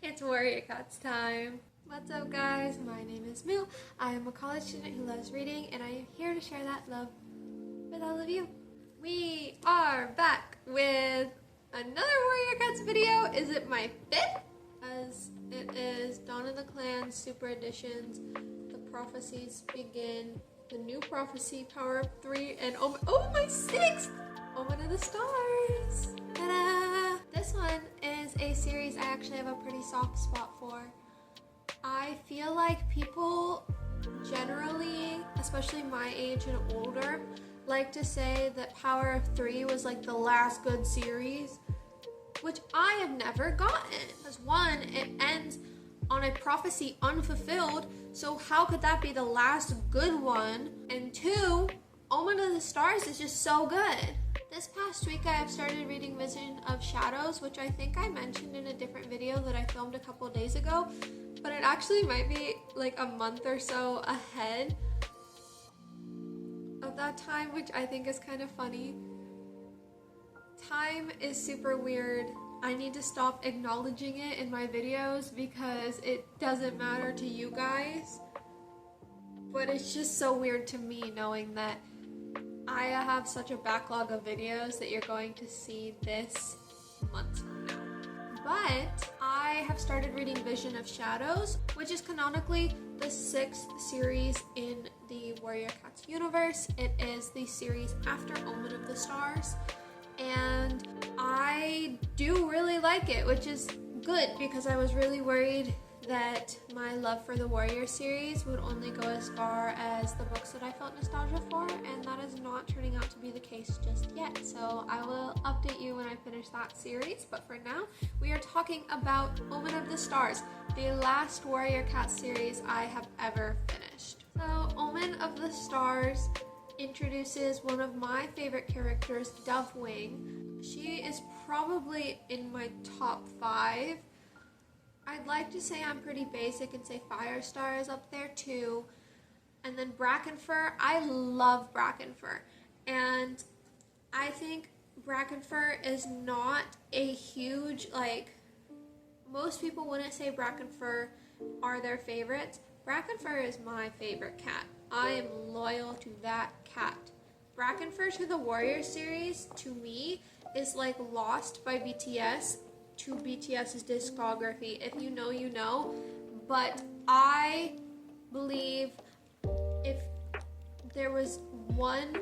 It's Warrior Cats time. What's up, guys? My name is Moo. I am a college student who loves reading, and I am here to share that love with all of you. We are back with another Warrior Cats video. Is it my fifth? As it is Dawn of the Clans Super Editions. The prophecies begin. The new prophecy, Power of 3, and my sixth! Omen of the Stars! Ta-da! This one is a series I actually have a pretty soft spot for. I feel like people generally, especially my age and older, like to say that Power of 3 was like the last good series, which I have never gotten. Because one, it ends on a prophecy unfulfilled, so how could that be the last good one? And two, Omen of the Stars is just so good. This past week I have started reading Vision of Shadows, which I think I mentioned in a different video that I filmed a couple days ago, but it actually might be like a month or so ahead of that time, which I think is kind of funny. Time is super weird. I need to stop acknowledging it in my videos because it doesn't matter to you guys, but it's just so weird to me knowing that I have such a backlog of videos that you're going to see this month from now. But I have started reading Vision of Shadows, which is canonically the 6th series in the Warrior Cats universe. It is the series after Omen of the Stars, and I do really like it, which is good because I was really worried that my love for the Warrior series would only go as far as the books that I felt nostalgia for, and that is not turning out to be the case just yet. So I will update you when I finish that series, but for now, we are talking about Omen of the Stars, the last Warrior Cat series I have ever finished. So Omen of the Stars introduces one of my favorite characters, Dovewing. She is probably in my top 5. I'd like to say I'm pretty basic and say Firestar is up there too. And then Brackenfur, I love Brackenfur. And I think Brackenfur is not a huge, most people wouldn't say Brackenfur are their favorites. Brackenfur is my favorite cat. I am loyal to that cat. Brackenfur to the Warrior series, to me, is like Lost by BTS to BTS's discography. If you know, you know. But I believe if there was one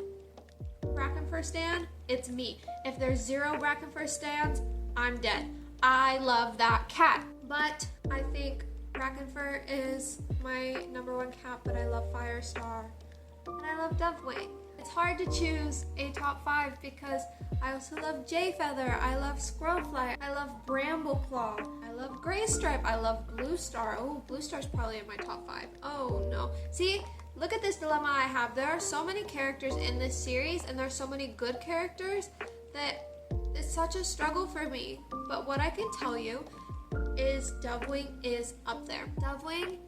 Brackenfur stan, it's me. If there's 0 Brackenfur stans, I'm dead. I love that cat. But I think Brackenfur is my #1 cat, but I love Firestar. And I love Dovewing. It's hard to choose a top 5 because I also love Jayfeather, I love Squirrelfly, I love Brambleclaw, I love Graystripe, I love Bluestar. Oh, Bluestar's probably in my top 5. Oh no. See, look at this dilemma I have. There are so many characters in this series and there are so many good characters that it's such a struggle for me. But what I can tell you is Dovewing is up there. Dovewing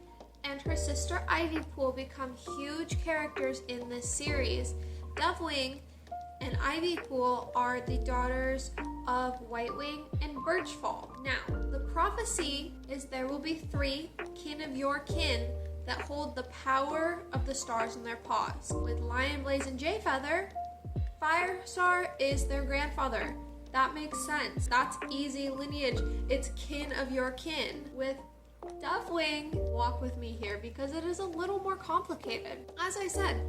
and her sister Ivypool become huge characters in this series. Dovewing and Ivypool are the daughters of Whitewing and Birchfall. Now, the prophecy is there will be 3 kin of your kin that hold the power of the stars in their paws. With Lionblaze and Jayfeather, Firestar is their grandfather. That makes sense. That's easy lineage. It's kin of your kin. With Dovewing, walk with me here because it is a little more complicated. As I said,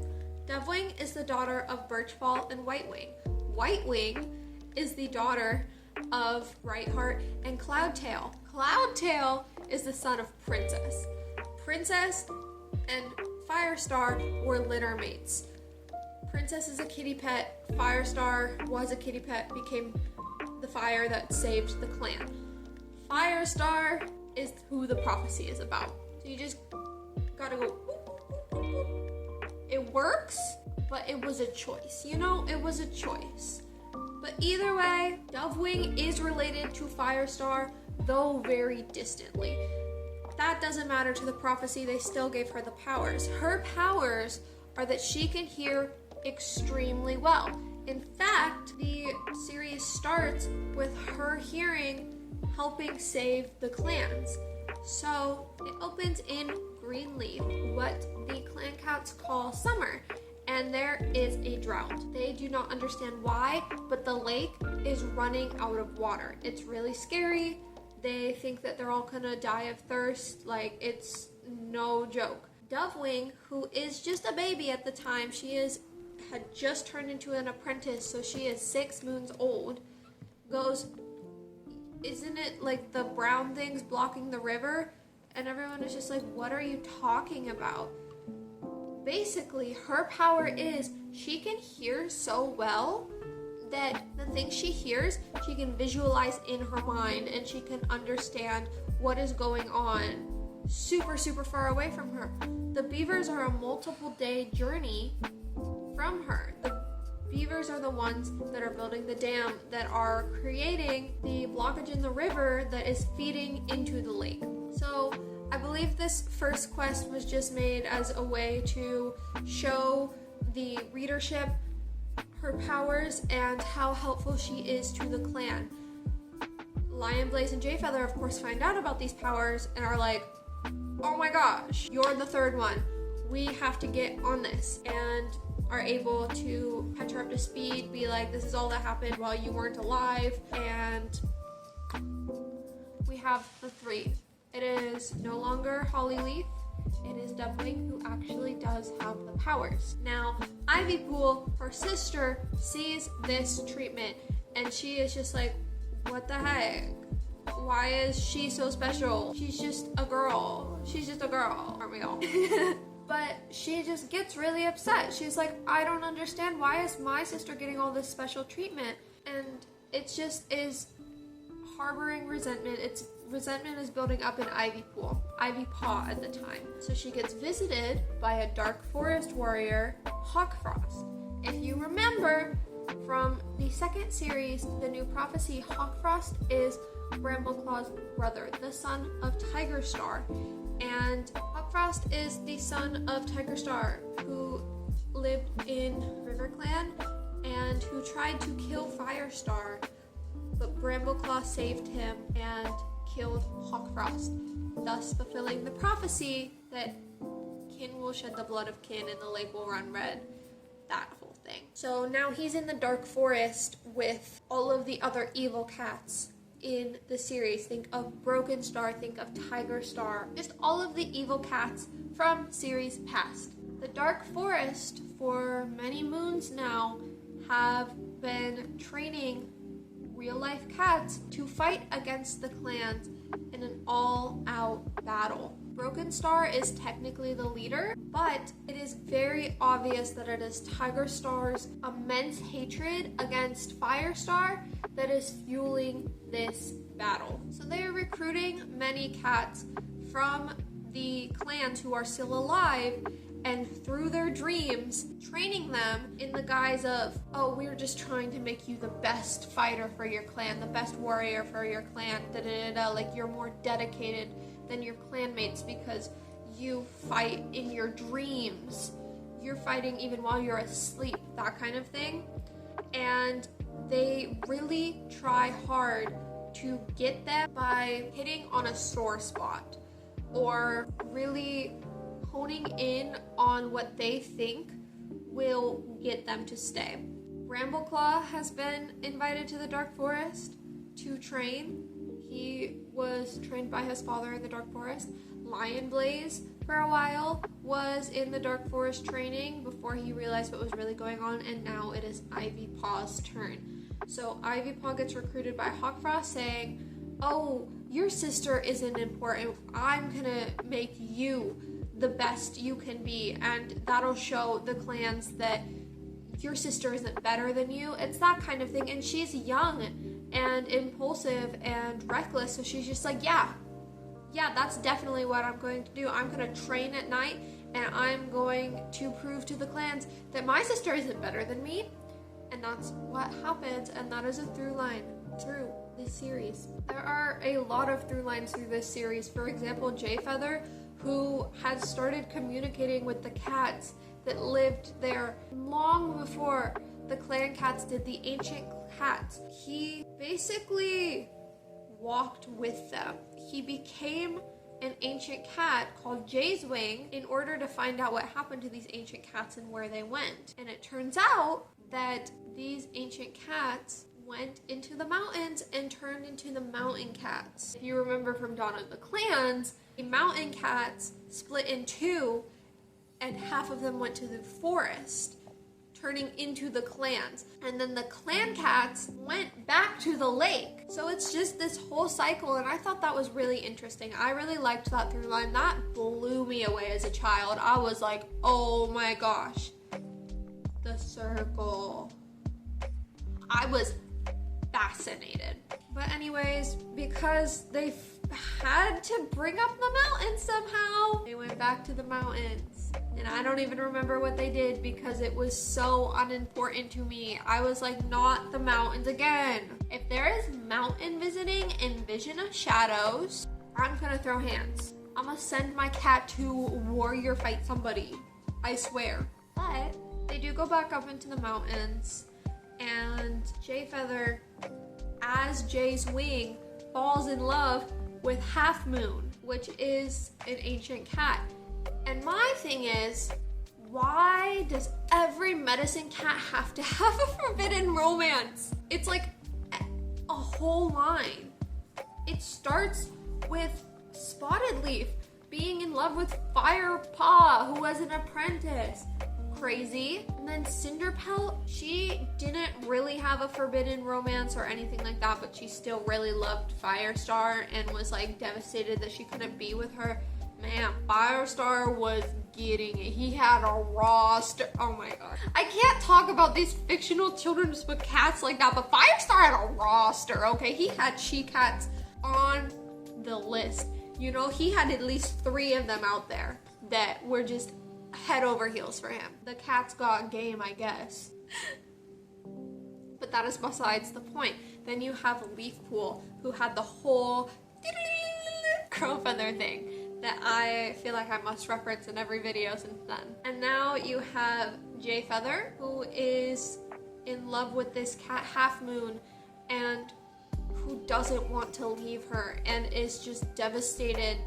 Dovewing is the daughter of Birchfall and Whitewing. Whitewing is the daughter of Brightheart and Cloudtail. Cloudtail is the son of Princess. Princess and Firestar were litter mates. Princess is a kitty pet. Firestar was a kitty pet, became the fire that saved the clan. Firestar is who the prophecy is about. So you just gotta go boop, boop, boop, boop. It works, but it was a choice. You know, it was a choice. But either way, Dovewing is related to Firestar, though very distantly. That doesn't matter to the prophecy, they still gave her the powers. Her powers are that she can hear extremely well. In fact, the series starts with her hearing helping save the clans. So it opens in Greenleaf, what the clan cats call summer, and there is a drought. They do not understand why, but the lake is running out of water. It's really scary. They think that they're all gonna die of thirst. Like, it's no joke. Dovewing, who is just a baby at the time, had just turned into an apprentice, so she is 6 moons old, goes, isn't it like the brown things blocking the river? And everyone is just like, what are you talking about? Basically, her power is she can hear so well that the things she hears, she can visualize in her mind, and she can understand what is going on super, super far away from her. The beavers are a multiple day journey from her. The beavers are the ones that are building the dam, that are creating the blockage in the river that is feeding into the lake. So I believe this first quest was just made as a way to show the readership her powers and how helpful she is to the clan. Lion, Blaze, and Jayfeather, of course, find out about these powers and are like, oh my gosh, you're the third one. We have to get on this, and are able to catch her up to speed, be like, this is all that happened while you weren't alive, and we have the 3. It is no longer Hollyleaf, it is Dovewing, who actually does have the powers. Now, Ivypool, her sister, sees this treatment, and she is just like, what the heck? Why is she so special? She's just a girl. She's just a girl, aren't we all? But she just gets really upset. She's like, I don't understand. Why is my sister getting all this special treatment? And it just is harboring resentment. Resentment is building up in Ivypaw at the time. So she gets visited by a dark forest warrior, Hawkfrost. If you remember from the second series, The New Prophecy, Hawkfrost is Brambleclaw's brother, the son of Tigerstar. And Hawkfrost is the son of Tigerstar, who lived in RiverClan and who tried to kill Firestar, but Brambleclaw saved him and killed Hawkfrost, thus fulfilling the prophecy that kin will shed the blood of kin and the lake will run red. That whole thing. So now he's in the dark forest with all of the other evil cats in the series. Think of Broken Star, think of Tigerstar, just all of the evil cats from series past. The Dark Forest, for many moons now, have been training real-life cats to fight against the clans in an all-out battle. Broken Star is technically the leader, but it is very obvious that it is Tigerstar's immense hatred against Firestar that is fueling this battle. So they are recruiting many cats from the clans who are still alive, and through their dreams, training them in the guise of, oh, we're just trying to make you the best fighter for your clan, the best warrior for your clan, da-da-da-da, like you're more dedicated than your clanmates because you fight in your dreams. You're fighting even while you're asleep, that kind of thing. And they really try hard to get them by hitting on a sore spot or really honing in on what they think will get them to stay. Brambleclaw has been invited to the Dark Forest to train. He was trained by his father in the Dark Forest. Lion Blaze, for a while, was in the Dark Forest training before he realized what was really going on, and now it is Ivypaw's turn. So Ivypaw gets recruited by Hawkfrost saying, oh, your sister isn't important. I'm gonna make you the best you can be, and that'll show the clans that your sister isn't better than you. It's that kind of thing. And she's young and impulsive and reckless, so she's just like, yeah, that's definitely what I'm going to do. I'm going to train at night, and I'm going to prove to the clans that my sister isn't better than me. And that's what happens, and that is a through line through this series. There are a lot of through lines through this series. For example, Jayfeather, who had started communicating with the cats that lived there long before the clan cats did, the ancient cats. He basically walked with them. He became an ancient cat called Jay's Wing in order to find out what happened to these ancient cats and where they went. And it turns out that these ancient cats went into the mountains and turned into the mountain cats. If you remember from Dawn of the Clans, the mountain cats split in two and half of them went to the forest, turning into the clans. And then the clan cats went back to the lake. So it's just this whole cycle, and I thought that was really interesting. I really liked that through line. That blew me away as a child. I was like, oh my gosh. The circle. I was fascinated. But anyways, because they had to bring up the mountains somehow, they went back to the mountains. And I don't even remember what they did because it was so unimportant to me. I was like, not the mountains again. If there is mountain visiting in Vision of Shadows, I'm gonna throw hands. I'm gonna send my cat to warrior fight somebody. I swear. But they do go back up into the mountains, and Jay Feather, as Jay's Wing, falls in love with Half Moon, which is an ancient cat. And my thing is, why does every medicine cat have to have a forbidden romance? It's like a whole line. It starts with Spotted Leaf being in love with Firepaw, who was an apprentice. Crazy. And then Cinderpelt, she didn't really have a forbidden romance or anything like that, but she still really loved Firestar and was like devastated that she couldn't be with her. Man, Firestar was getting it. He had a roster. Oh my god. I can't talk about these fictional children's book cats like that, but Firestar had a roster, okay? He had she-cats on the list. You know, he had at least 3 of them out there that were just head over heels for him. The cats got game, I guess. But that is besides the point. Then you have Leafpool, who had the whole crow feather thing that I feel like I must reference in every video since then. And now you have Jay Feather, who is in love with this cat Half Moon and who doesn't want to leave her and is just devastated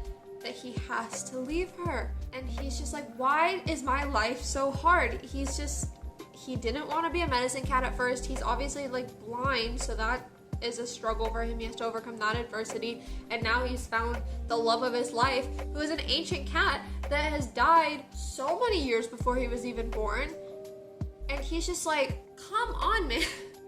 that he has to leave her. And he's just like, why is my life so hard? He didn't want to be a medicine cat at first. He's obviously like blind, so that is a struggle for him. He has to overcome that adversity. And now he's found the love of his life, who is an ancient cat that has died so many years before he was even born. And he's just like, come on, man.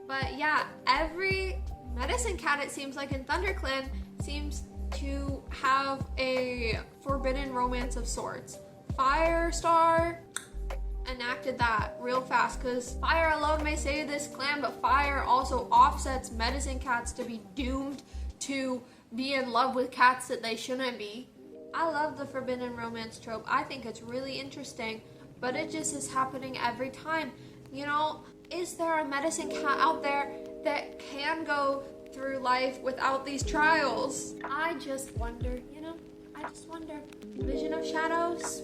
But yeah, every medicine cat, it seems like in ThunderClan, seems to have a forbidden romance of sorts. Firestar enacted that real fast because fire alone may save this clan, but fire also offsets medicine cats to be doomed to be in love with cats that they shouldn't be. I love the forbidden romance trope. I think it's really interesting, but it just is happening every time. You know, is there a medicine cat out there that can go through life without these trials? I just wonder, you know, I just wonder. Vision of Shadows,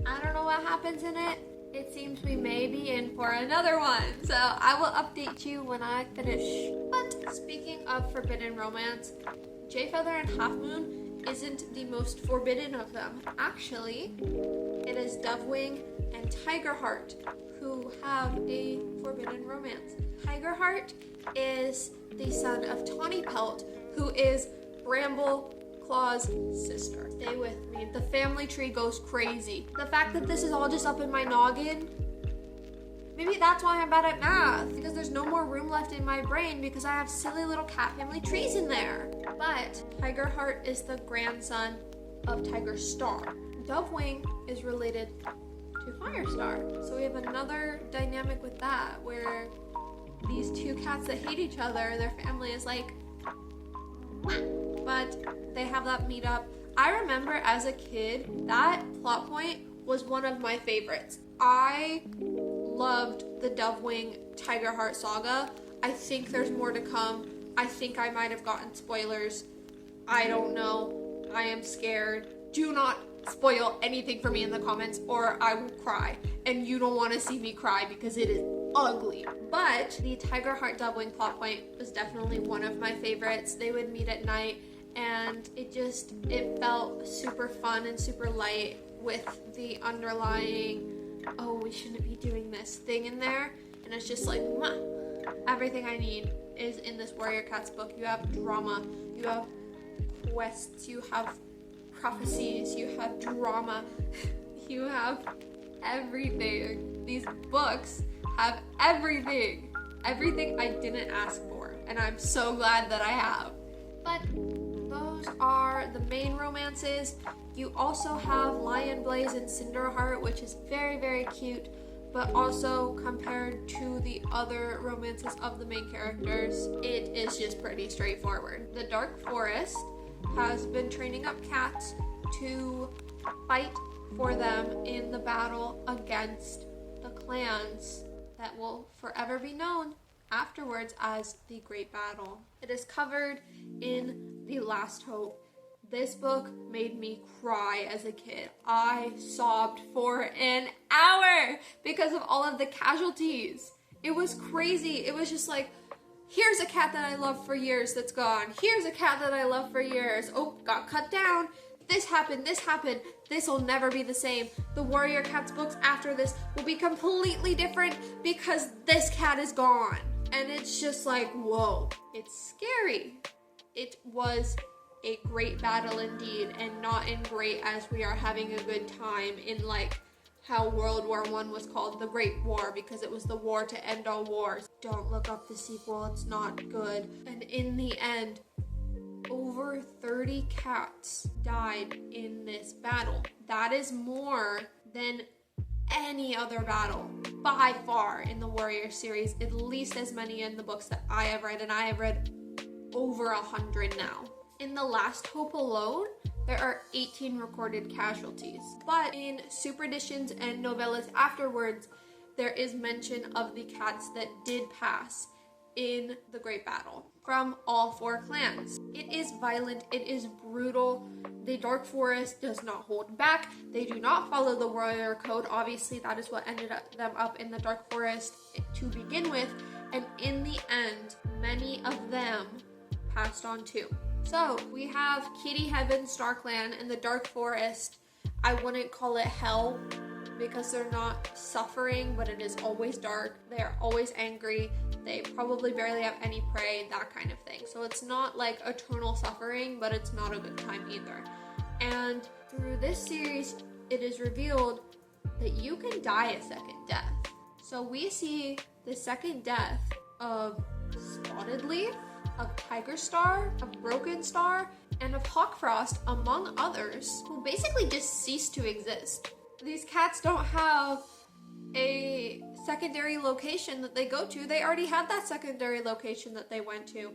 I don't know what happens in it. It seems we may be in for another one, so I will update you when I finish. But speaking of forbidden romance, Jay Feather and Half Moon isn't the most forbidden of them. Actually, it is Dovewing and Tigerheart who have a forbidden romance. Tigerheart is the son of Tawny Pelt, who is Bramble Claw's sister. Stay with me. The family tree goes crazy. The fact that this is all just up in my noggin, maybe that's why I'm bad at math, because there's no more room left in my brain because I have silly little cat family trees in there. But Tigerheart is the grandson of Tiger Star. Dovewing is related to Firestar. So we have another dynamic with that, where these two cats that hate each other, their family is like, but they have that meetup. I remember as a kid, that plot point was one of my favorites. I loved the Dovewing Tigerheart saga. I think there's more to come. I think I might have gotten spoilers. I don't know. I am scared. Do not spoil anything for me in the comments or I will cry. And you don't want to see me cry because it is ugly. But the Tiger Heart doubling plot point was definitely one of my favorites. They would meet at night, and it felt super fun and super light with the underlying, oh, we shouldn't be doing this thing in there. And it's just like, everything I need is in this Warrior Cats book. You have drama, you have quests, you have prophecies, you have drama, you have everything. These books have everything I didn't ask for, and I'm so glad that I have. But those are the main romances. You also have Lion Blaze and Cinderheart, which is very, very cute, but also compared to the other romances of the main characters, it is just pretty straightforward. The Dark Forest has been training up cats to fight for them in the battle against the clans that will forever be known afterwards as the Great Battle. It is covered in The Last Hope. This book made me cry as a kid. I sobbed for an hour because of all of the casualties. It was crazy. It was just like, here's a cat that I loved for years that's gone. Here's a cat that I loved for years. Oh, got cut down. This happened. This will never be the same. The Warrior Cats books after this will be completely different because this cat is gone. And it's just like, whoa, it's scary. It was a great battle indeed, and not in great as we are having a good time in like how World War I was called the Great War because it was the war to end all wars. Don't look up the sequel, it's not good. And in the end, over 30 cats died in this battle. That is more than any other battle by far in the Warrior series, at least as many in the books that I have read, and I have read over 100 now. In The Last Hope alone, there are 18 recorded casualties. But in super editions and novellas afterwards, there is mention of the cats that did pass in the Great Battle from all 4 clans. It is violent, it is brutal. The Dark Forest does not hold back. They do not follow the Warrior Code. Obviously, that is what ended them up in the Dark Forest to begin with. And in the end, many of them passed on too. So we have Kitty Heaven, Star Clan, and the Dark Forest. I wouldn't call it hell because they're not suffering, but it is always dark. They're always angry. They probably barely have any prey, that kind of thing. So it's not like eternal suffering, but it's not a good time either. And through this series, it is revealed that you can die a second death. So we see the second death of Spotted Leaf, of Tiger Star, of Broken Star, and of Hawkfrost, among others, who basically just cease to exist. These cats don't have a secondary location that they go to. They already had that secondary location that they went to,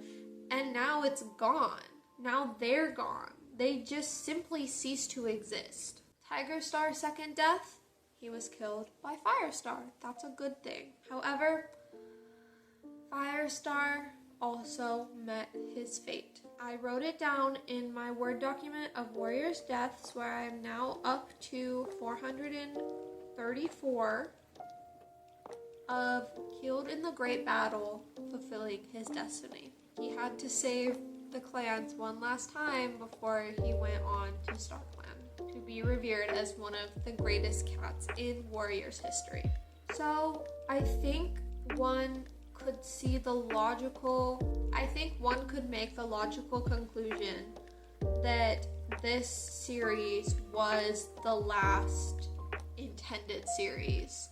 and now it's gone. Now they're gone. They just simply cease to exist. Tiger Star's second death, he was killed by Firestar. That's a good thing. However, Firestar also met his fate. I wrote it down in my Word document of Warriors' deaths, where I am now up to 434 of killed in the Great Battle, fulfilling his destiny. He had to save the clans one last time before he went on to Star Clan, to be revered as one of the greatest cats in Warriors history. So I think one could make the logical conclusion that this series was the last intended series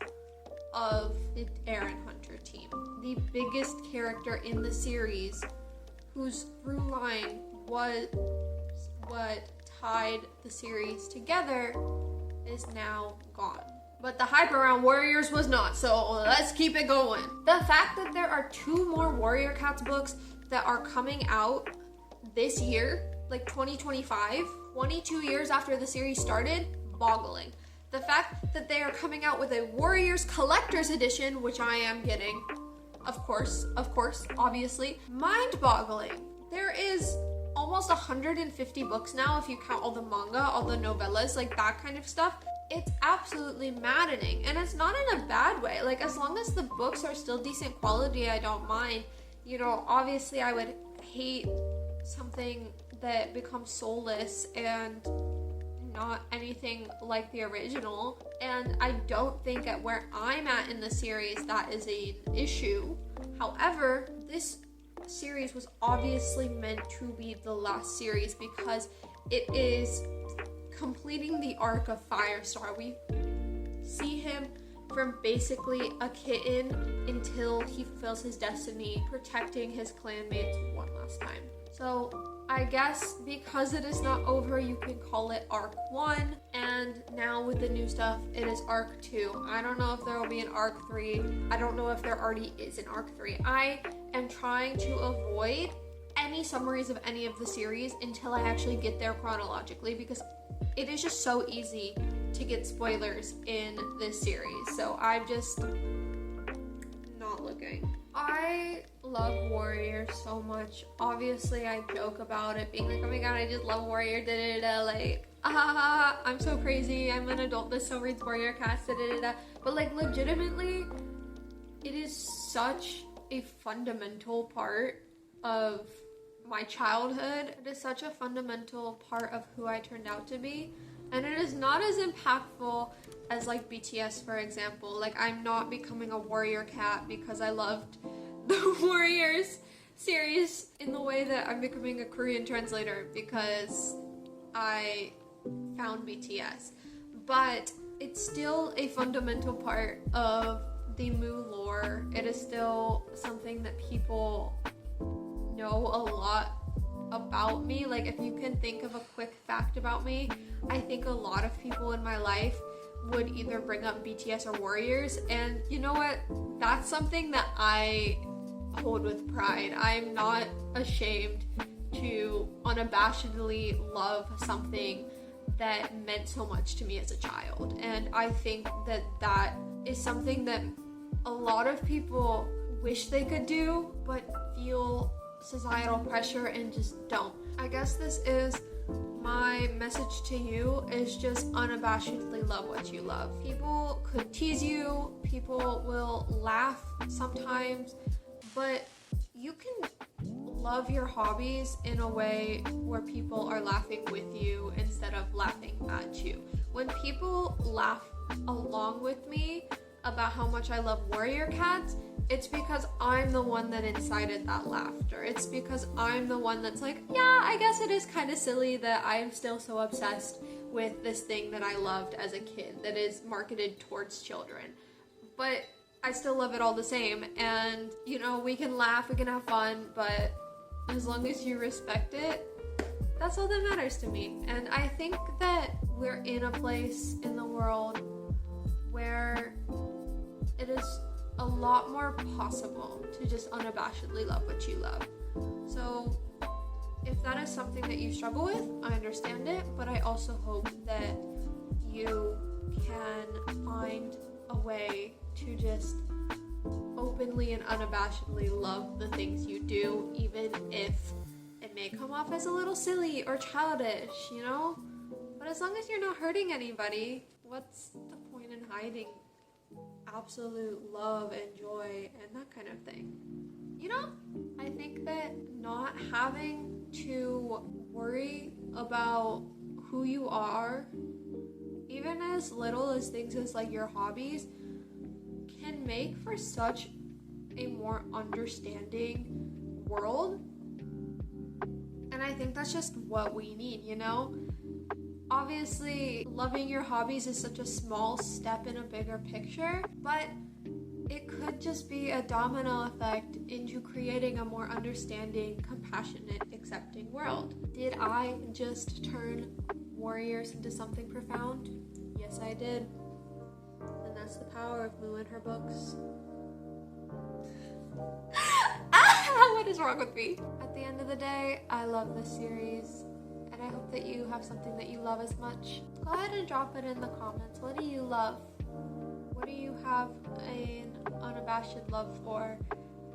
of the Aaron Hunter team. The biggest character in the series, whose through line was what tied the series together, is now gone. But the hype around Warriors was not, so let's keep it going. The fact that there are 2 more Warrior Cats books that are coming out this year, like 2025, 22 years after the series started, boggling. The fact that they are coming out with a Warriors Collector's Edition, which I am getting, of course, obviously, mind-boggling. There is almost 150 books now if you count all the manga, all the novellas, like that kind of stuff. it's absolutely maddening, and it's not in a bad way. Like, as long as the books are still decent quality, I don't mind. You know, obviously I would hate something that becomes soulless and not anything like the original, and I don't think at where I'm at in the series that is an issue. However, this series was obviously meant to be the last series because it is completing the arc of Firestar. We see him from basically a kitten until he fulfills his destiny, protecting his clanmates one last time. So I guess because it is not over, you can call it Arc 1, and now with the new stuff, it is Arc 2. I don't know if there will be an Arc 3. I don't know if there already is an Arc 3. I am trying to avoid any summaries of any of the series until I actually get there chronologically, because it is just so easy to get spoilers in this series. So I'm just not looking. I love Warrior so much. Obviously, I joke about it, being like, oh my god, I just love Warrior, da-da-da-da, like, I'm so crazy, I'm an adult that still reads Warrior Cats, da-da-da-da. But, like, legitimately, it is such a fundamental part of my childhood. It is such a fundamental part of who I turned out to be. And it is not as impactful as, like, BTS, for example. Like, I'm not becoming a Warrior Cat because I loved the Warriors series in the way that I'm becoming a Korean translator because I found BTS. But it's still a fundamental part of the Moo lore. It is still something that people know a lot about me. Like, if you can think of a quick fact about me, I think a lot of people in my life would either bring up BTS or Warriors, and you know what? That's something that I hold with pride. I'm not ashamed to unabashedly love something that meant so much to me as a child, and I think that that is something that a lot of people wish they could do, but feel societal pressure and just don't. I guess this is my message to you, is just unabashedly love what you love. People could tease you, people will laugh sometimes, but you can love your hobbies in a way where people are laughing with you instead of laughing at you. When people laugh along with me about how much I love Warrior Cats, it's because I'm the one that incited that laughter. It's because I'm the one that's like, yeah, I guess it is kind of silly that I'm still so obsessed with this thing that I loved as a kid that is marketed towards children. But I still love it all the same, and, you know, we can laugh, we can have fun, but as long as you respect it, that's all that matters to me. And I think that we're in a place in the world where it is a lot more possible to just unabashedly love what you love. So if that is something that you struggle with, I understand it, but I also hope that you can find a way to just openly and unabashedly love the things you do, even if it may come off as a little silly or childish, you know? But as long as you're not hurting anybody, what's the point in hiding absolute love and joy and that kind of thing? You know, I think that not having to worry about who you are, even as little as things as like your hobbies, can make for such a more understanding world. And I think that's just what we need, you know? Obviously, loving your hobbies is such a small step in a bigger picture, but it could just be a domino effect into creating a more understanding, compassionate, accepting world. Did I just turn Warriors into something profound? Yes, I did. And that's the power of Moo and her books. What is wrong with me? At the end of the day, I love this series. And I hope that you have something that you love as much. Go ahead and drop it in the comments. What do you love? What do you have an unabashed love for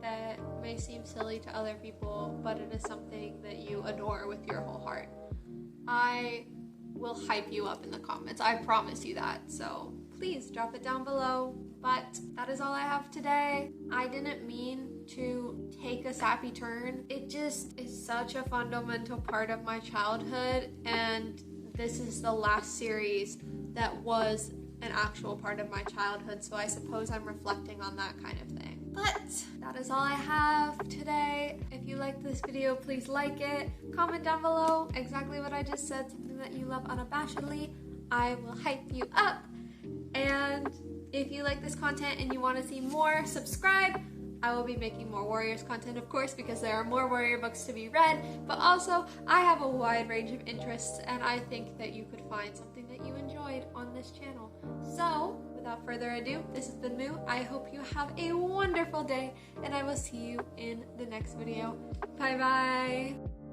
that may seem silly to other people, but it is something that you adore with your whole heart? I will hype you up in the comments. I promise you that. So please drop it down below. But that is all I have today. I didn't mean to take a sappy turn. It just is such a fundamental part of my childhood, and this is the last series that was an actual part of my childhood, so I suppose I'm reflecting on that kind of thing. But that is all I have today. If you liked this video, please like it. Comment down below exactly what I just said, something that you love unabashedly. I will hype you up. And if you like this content and you want to see more, subscribe. I will be making more Warriors content, of course, because there are more Warrior books to be read, but also I have a wide range of interests, and I think that you could find something that you enjoyed on this channel. So, without further ado, this has been Moo. I hope you have a wonderful day, and I will see you in the next video. Bye bye!